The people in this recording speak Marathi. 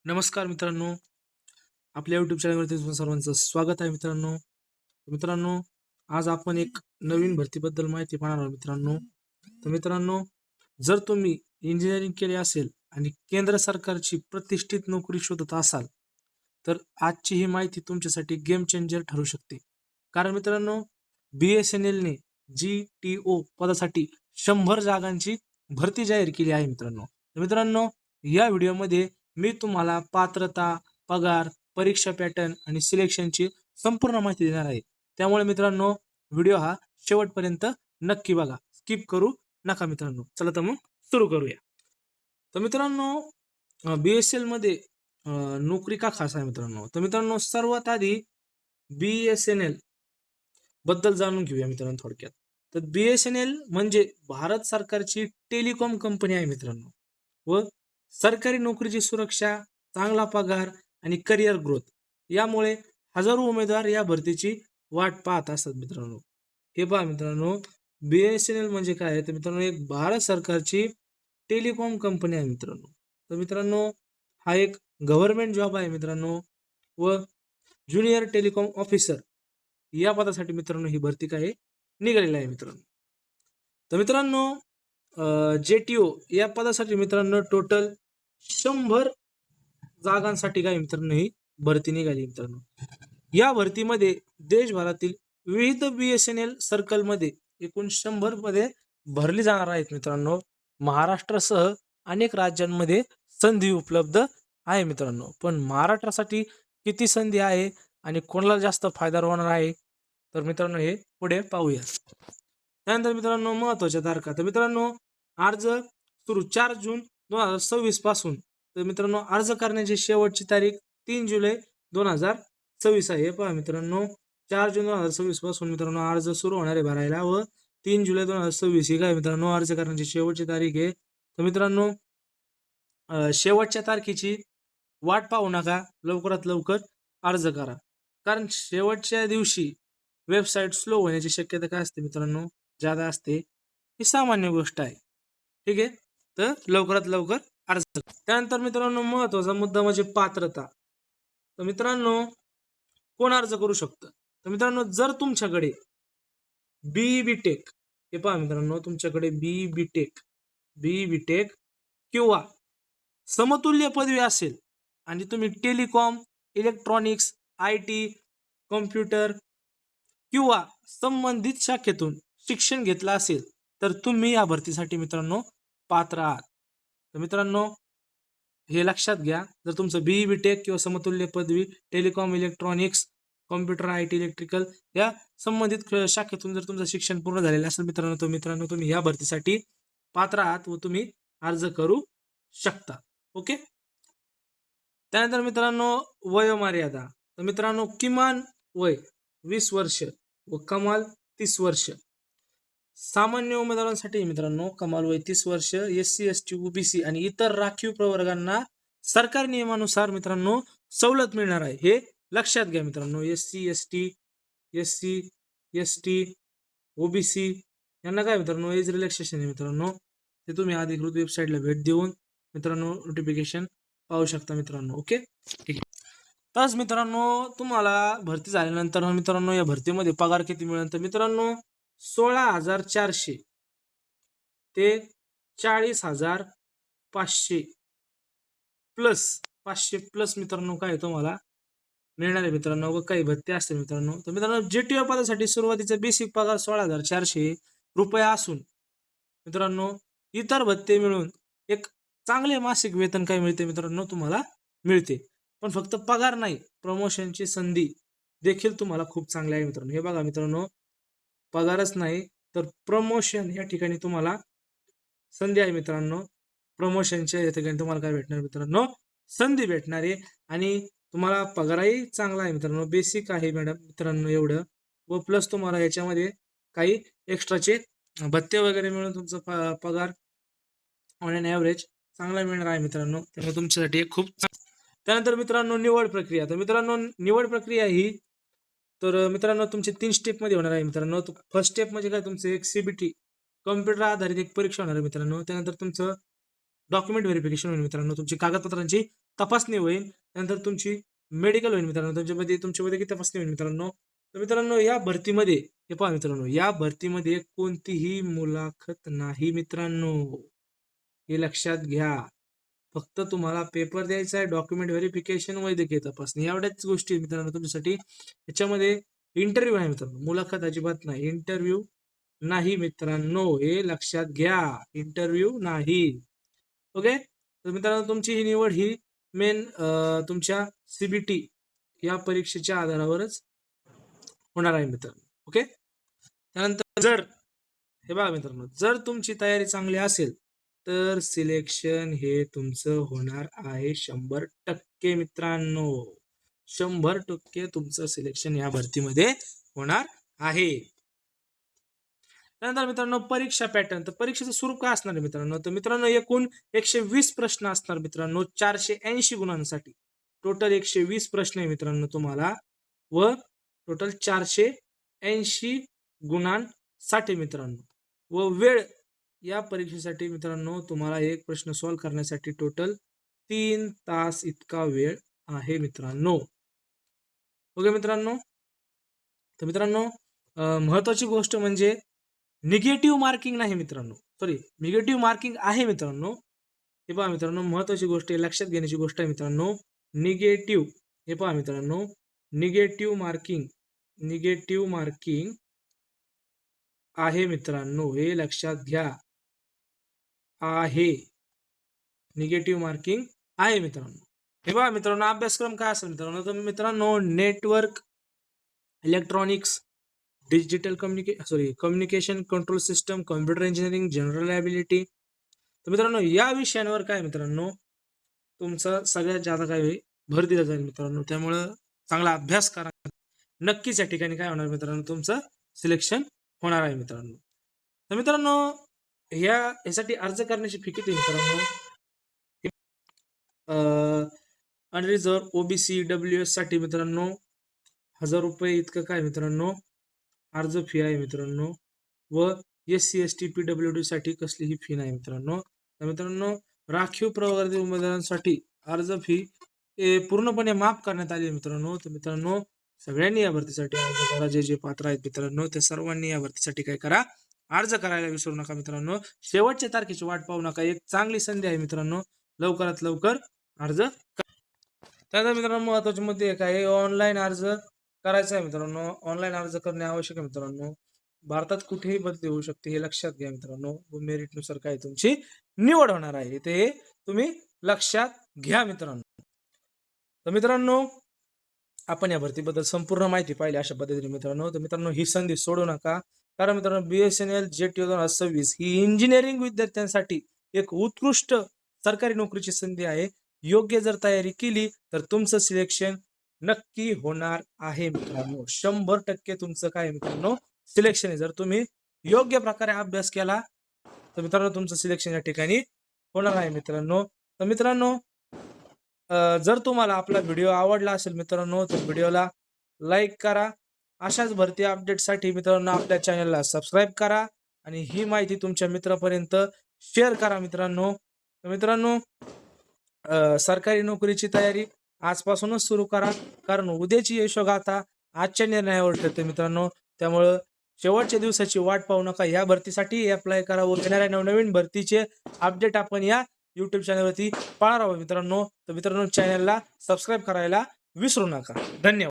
नमस्कार मित्रांनो, आपल्या यूट्यूब चॅनलवरती तुमचं सर्वांचं स्वागत आहे मित्रांनो. मित्रांनो, आज आपण एक नवीन भरतीबद्दल माहिती पाहणार आहोत मित्रांनो. तर मित्रांनो, जर तुम्ही इंजिनिअरिंग केले असेल आणि केंद्र सरकारची प्रतिष्ठित नोकरी शोधत असाल, तर आजची ही माहिती तुमच्यासाठी गेम चेंजर ठरू शकते. कारण मित्रांनो, BSNLने GTO पदासाठी 100 जागांची भरती जाहीर केली आहे मित्रांनो. तर मित्रांनो, या व्हिडिओमध्ये मी तुम्हाला पात्रता, पगार, परीक्षा पॅटर्न आणि सिलेक्शनची संपूर्ण माहिती देणार आहे. त्यामुळे मित्रांनो, व्हिडिओ हा शेवटपर्यंत नक्की बघा. स्किप करू नका मित्रांनो. चला तर मग सुरू करूया. तर मित्रांनो, BSL मध्ये नोकरी का खास आहे मित्रांनो? तर मित्रांनो, सर्वात आधी BSNL बद्दल जाणून घेऊया मित्रांनो थोडक्यात. तर BSNL म्हणजे भारत सरकारची टेलिकॉम कंपनी आहे मित्रांनो. व सरकारी नोकरीची सुरक्षा, चांगला पगार आणि करिअर ग्रोथ यामुळे हजारो उमेदवार या भरतीची वाट पाहत असतात मित्रांनो. हे पहा मित्रांनो, BSNL म्हणजे काय आहे तर मित्रांनो, एक भारत सरकारची टेलिकॉम कंपनी आहे मित्रांनो. तर मित्रांनो, हा एक गव्हर्नमेंट जॉब आहे मित्रांनो. व ज्युनियर टेलिकॉम ऑफिसर या पदासाठी मित्रांनो ही भरती काय निघालेली आहे मित्रांनो. तर मित्रांनो, JTO या पदासाठी मित्रांनो टोटल 100 जागांसाठी काय मित्रांनो ही भरती निघाली मित्रांनो. या भरतीमध्ये देशभरातील विविध BSNL सर्कलमध्ये एकूण 100 मध्ये भरली जाणार आहेत मित्रांनो. महाराष्ट्रासह अनेक राज्यांमध्ये संधी उपलब्ध आहे मित्रांनो. पण महाराष्ट्रासाठी किती संधी आहे आणि कोणाला जास्त फायदा होणार आहे, तर मित्रांनो हे पुढे पाहूया. त्यानंतर मित्रांनो, महत्त्वाच्या तारखा. तर मित्रांनो, अर्ज सुरू 4 जून 2026 पासून. तर मित्रांनो, अर्ज करण्याची शेवटची तारीख 3 जुलै 2026 आहे. हे पहा मित्रांनो, 4 जून 2026 पासून मित्रांनो अर्ज सुरू होणार आहे भरायला. व 3 जुलै 2026 ही काय मित्रांनो अर्ज करण्याची शेवटची तारीख आहे. तर मित्रांनो, शेवटच्या तारखेची वाट पाहू नका, लवकरात लवकर अर्ज करा. कारण शेवटच्या दिवशी वेबसाईट स्लो होण्याची शक्यता काय असते मित्रांनो, ज्यादा असते. ही सामान्य गोष्ट आहे. ठीक आहे. तर लवकरात लवकर अर्ज करा. त्यानंतर मित्रांनो, महत्त्वाचा मुद्दा म्हणजे पात्रता. तर मित्रांनो, कोण अर्ज करू शकतं? तर मित्रांनो, जर तुमच्याकडे BE टेक, हे पहा मित्रांनो, तुमच्याकडे BE टेक किंवा समतुल्य पदवी असेल आणि तुम्ही टेलिकॉम, इलेक्ट्रॉनिक्स, IT, कॉम्प्युटर किंवा संबंधित शाखेतून शिक्षण घेतलं असेल, तर तुम्ही या भरतीसाठी मित्रांनो पात्र आहात. तर मित्रांनो, हे लक्षात घ्या. जर तुमचं BE टेक किंवा समतुल्य पदवी telecom, electronics, computer, IT, electrical या संबंधित शाखेतून जर तुमचं शिक्षण पूर्ण झालेलं असेल मित्रांनो, तुम्ही या भरतीसाठी पात्र आहात व तुम्ही अर्ज करू शकता. ओके. त्यानंतर मित्रांनो, वयोमर्यादा. तर मित्रांनो, किमान वय 20 वर्ष व कमाल 30 वर्ष. सामान्य उमेदवारांसाठी मित्रांनो कमाल वय 30 वर्ष, SC, ST, OBC आणि इतर राखीव प्रवर्गांना सरकारी नियमानुसार मित्रांनो सवलत मिळणार आहे. हे लक्षात घ्या मित्रांनो. SC, ST, OBC यांना काय मित्रांनो एज रिलॅक्सेशन आहे मित्रांनो. ते तुम्ही अधिकृत वेबसाईटला भेट देऊन मित्रांनो नोटिफिकेशन पाहू शकता मित्रांनो. ओके, ठीक आहे. तस मित्रांनो, तुम्हाला भरती झाल्यानंतर मित्रांनो या भरतीमध्ये पगार किती मिळेल तर मित्रांनो 16,400 ते 40,500 प्लस 500 प्लस मित्रांनो काय तुम्हाला मिळणार आहे मित्रांनो. व काही भत्ते असते मित्रांनो. तर मित्रांनो, JTO पदासाठी सुरुवातीचा बेसिक पगार 16,400 रुपये असून मित्रांनो इतर भत्ते मिळून एक चांगले मासिक वेतन काय मिळते मित्रांनो तुम्हाला मिळते. पण फक्त पगार नाही, प्रमोशनची संधी देखील तुम्हाला खूप चांगली आहे मित्रांनो. हे बघा मित्रांनो, पगारच नाही तर प्रमोशन या ठिकाणी तुम्हाला संधी आहे मित्रांनो. प्रमोशनच्या या ठिकाणी तुम्हाला काय भेटणार मित्रांनो, संधी भेटणार आहे. आणि तुम्हाला पगारही चांगला आहे मित्रांनो. बेसिक आहे मॅडम मित्रांनो एवढं. व प्लस तुम्हाला याच्यामध्ये काही एक्स्ट्राचे भत्ते वगैरे मिळून तुमचा पगार ऑन एन ॲव्हरेज चांगला मिळणार आहे मित्रांनो. त्यामुळे तुमच्यासाठी खूप त्यानंतर मित्रांनो, निवड प्रक्रिया. तर मित्रांनो, निवड प्रक्रिया ही तर मित्रांनो तुमचे 3 स्टेपमध्ये होणार आहे मित्रांनो. फर्स्ट स्टेप म्हणजे काय, तुमचं एक CBT कॉम्प्युटर आधारित एक परीक्षा होणार आहे मित्रांनो. त्यानंतर तुमचं डॉक्युमेंट व्हेरिफिकेशन होईल मित्रांनो, तुमची कागदपत्रांची तपासणी होईल, त्यानंतर तुमची मेडिकल होईल मित्रांनो, तुमच्या वैद्यकीय तपासणी होईल मित्रांनो. तर मित्रांनो या भरतीमध्ये हे पहा मित्रांनो, या भरतीमध्ये कोणतीही मुलाखत नाही मित्रांनो, हे लक्षात घ्या. फक्त तुम्हाला पेपर द्यायचा आहे, डॉक्युमेंट व्हेरिफिकेशन, वैद्यकीय तपासणी, एवढ्याच गोष्टी मित्रांनो तुमच्यासाठी. याच्यामध्ये इंटरव्ह्यू आहे मित्रांनो, मुलाखत अजिबात नाही, इंटरव्ह्यू नाही मित्रांनो, हे लक्षात घ्या, इंटरव्ह्यू नाही. ओके. तर मित्रांनो तुमची ही निवड ही मेन तुमच्या CBT या परीक्षेच्या आधारावरच होणार आहे मित्रांनो. ओके. त्यानंतर जर हे बघा मित्रांनो, जर तुमची तयारी चांगली असेल तर सिलेक्शन हे तुमचं होणार आहे 100% मित्रांनो. 100% तुमचं सिलेक्शन या भरतीमध्ये होणार आहे. त्यानंतर मित्रांनो परीक्षा पॅटर्न, तर परीक्षेचं स्वरूप काय असणार आहे मित्रांनो, तर मित्रांनो एकूण 120 प्रश्न असणार मित्रांनो 480 गुणांसाठी. टोटल 120 प्रश्न आहे मित्रांनो तुम्हाला, व टोटल 480 गुणांसाठी मित्रांनो. व वेळ या परीक्षेसाठी मित्रांनो तुम्हाला एक प्रश्न सॉल्व्ह करण्यासाठी टोटल 3 तास इतका वेळ आहे मित्रांनो. ओके मित्रांनो. तर मित्रांनो महत्वाची गोष्ट म्हणजे निगेटिव्ह मार्किंग नाही मित्रांनो, सॉरी निगेटिव्ह मार्किंग आहे मित्रांनो. हे पहा मित्रांनो, महत्वाची गोष्ट आहे, लक्षात घेण्याची गोष्ट आहे मित्रांनो. निगेटिव्ह, हे पहा मित्रांनो, निगेटिव्ह मार्किंग आहे मित्रांनो, हे लक्षात घ्या, आहे. निगेटिव्ह मार्किंग आहे मित्रांनो. हे पहा मित्रांनो, अभ्यासक्रम काय असेल मित्रांनो, तर मित्रांनो network, electronics, digital communication control system, computer engineering, general ability. तर मित्रांनो या विषयांवर काय मित्रांनो तुमचा सगळ्यात जास्त काय भर दिला जाईल मित्रांनो. त्यामुळं चांगला अभ्यास करा, नक्कीच या ठिकाणी काय होणार मित्रांनो, तुमचं सिलेक्शन होणार आहे मित्रांनो. तर मित्रांनो यासाठी अर्ज करण्याची फी किती मित्रांनो, अनरिझर्व, OBC, WS साठी मित्रांनो 1000 रुपये इतकं काय मित्रांनो अर्ज फी आहे मित्रांनो. व SC ST PWD साठी कसलीही फी नाही मित्रांनो. तर मित्रांनो राखीव प्रवर्गातील उमेदवारांसाठी अर्ज फी पूर्णपणे माफ करण्यात आली मित्रांनो. तर मित्रांनो सगळ्यांनी या भरतीसाठी अर्ज करा, जे पात्र आहेत मित्रांनो त्या सर्वांनी या भरतीसाठी काय करा, अर्ज करायला विसरू नका मित्रांनो. शेवटच्या तारखेची वाट पाहू नका, एक चांगली संधी आहे मित्रांनो, लवकरात लवकर अर्ज करा. त्यानंतर मित्रांनो महत्वाचे मुद्दे काय, ऑनलाईन अर्ज करायचा आहे मित्रांनो. ऑनलाईन अर्ज करणे आवश्यक आहे मित्रांनो. भारतात कुठेही बदली होऊ शकते, हे लक्षात घ्या मित्रांनो. व मेरिटनुसार काय तुमची निवड होणार आहे, ते तुम्ही लक्षात घ्या मित्रांनो. तर मित्रांनो आपण या भरतीबद्दल संपूर्ण माहिती पाहिली अशा पद्धतीने मित्रांनो. तर मित्रांनो ही संधी सोडू नका, कारण मित्रांनो BSNL JET 2026 ही इंजिनिअरिंग विद्यार्थ्यांसाठी एक उत्कृष्ट सरकारी नोकरीची संधी आहे. योग्य जर तयारी केली तर तुमचं सिलेक्शन नक्की होणार आहे मित्रांनो. 100% तुमचं काय मित्रांनो सिलेक्शन आहे. जर तुम्ही योग्य प्रकारे अभ्यास केला तर मित्रांनो तुमचं सिलेक्शन या ठिकाणी होणार आहे मित्रांनो. तर मित्रांनो जर तुम्हाला आपला व्हिडिओ आवडला असेल मित्रांनो तर व्हिडिओला लाईक करा. अशाच भरती अपडेटसाठी मित्रांनो आपल्या चॅनलला सबस्क्राईब करा आणि ही माहिती तुमच्या मित्रापर्यंत शेअर करा मित्रांनो. तर मित्रांनो सरकारी नोकरीची तयारी आजपासूनच सुरू करा, कारण उद्याची यशोगाथा आजच्या निर्णयावर ठरते मित्रांनो. त्यामुळं शेवटच्या दिवसाची वाट पाहू नका, या भरतीसाठी अप्लाय करा व येणाऱ्या नवनवीन भरतीचे अपडेट आपण या YouTube चॅनलवरती पाहणार आहोत मित्रांनो. तर मित्रांनो चॅनलला सबस्क्राईब करायला विसरू नका. धन्यवाद.